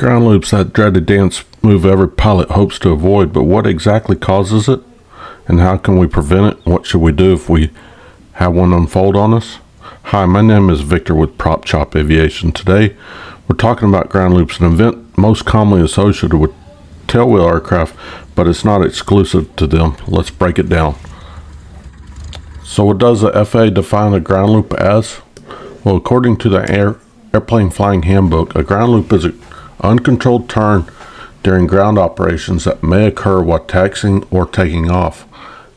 Ground loops, that dreaded dance move every pilot hopes to avoid, but what exactly causes it? And how can we prevent it? What should we do if we have one unfold on us? Hi, my name is Victor with Prop Chop Aviation. Today, we're talking about ground loops, an event most commonly associated with tailwheel aircraft, but it's not exclusive to them. Let's break it down. So what does the FAA define a ground loop as? Well, according to the Airplane Flying Handbook, a ground loop is an uncontrolled turn during ground operations that may occur while taxiing or taking off.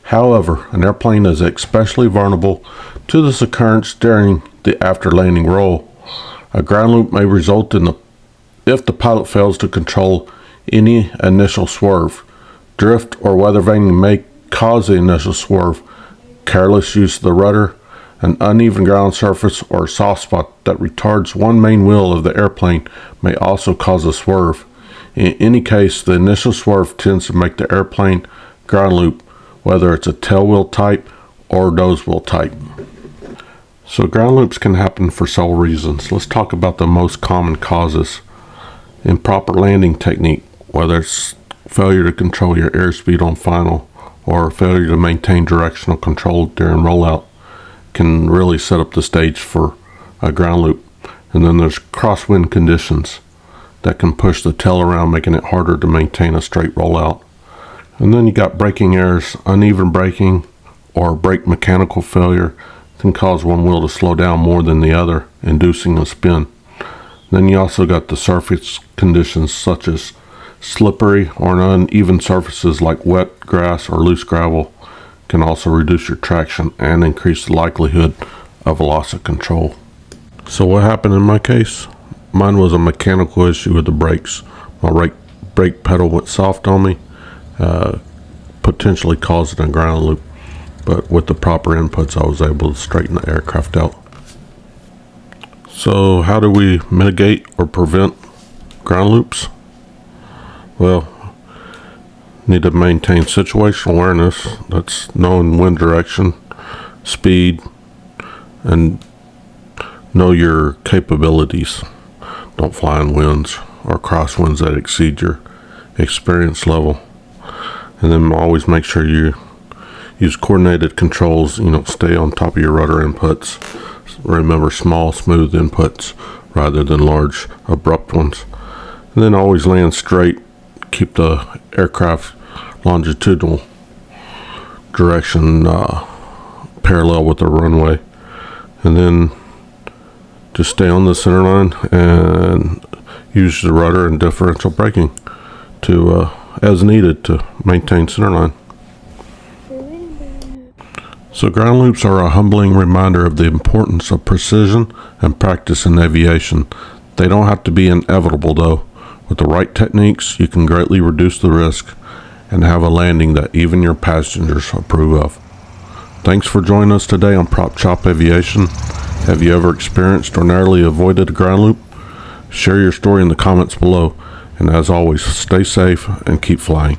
However, an airplane is especially vulnerable to this occurrence during the after landing roll. A ground loop may result if the pilot fails to control any initial swerve. Drift or weather vaning may cause the initial swerve. Careless use of the rudder, an uneven ground surface, or a soft spot that retards one main wheel of the airplane may also cause a swerve. In any case, the initial swerve tends to make the airplane ground loop, whether it's a tailwheel type or nose wheel type. So ground loops can happen for several reasons. Let's talk about the most common causes. Improper landing technique, whether it's failure to control your airspeed on final or failure to maintain directional control during rollout, can really set up the stage for a ground loop. And then there's crosswind conditions that can push the tail around, making it harder to maintain a straight rollout. And then you got braking errors. Uneven braking or brake mechanical failure can cause one wheel to slow down more than the other, inducing a spin. Then you also got the surface conditions such as slippery or uneven surfaces like wet grass or loose gravel can also reduce your traction and increase the likelihood of a loss of control. So what happened in my case? Mine was a mechanical issue with the brakes. My brake pedal went soft on me, potentially causing a ground loop. But with the proper inputs, I was able to straighten the aircraft out. So how do we mitigate or prevent ground loops? Well, need to maintain situational awareness. That's knowing wind direction, speed, and know your capabilities. Don't fly in winds or crosswinds that exceed your experience level. And then always make sure you use coordinated controls. Stay on top of your rudder inputs. Remember small, smooth inputs rather than large, abrupt ones. And then always land straight. Keep the aircraft longitudinal direction parallel with the runway. And then just stay on the center line and use the rudder and differential braking to as needed to maintain center line. So ground loops are a humbling reminder of the importance of precision and practice in aviation. They don't have to be inevitable though. With the right techniques, you can greatly reduce the risk and have a landing that even your passengers approve of. Thanks for joining us today on Prop Chop Aviation. Have you ever experienced or narrowly avoided a ground loop? Share your story in the comments below. And as always, stay safe and keep flying.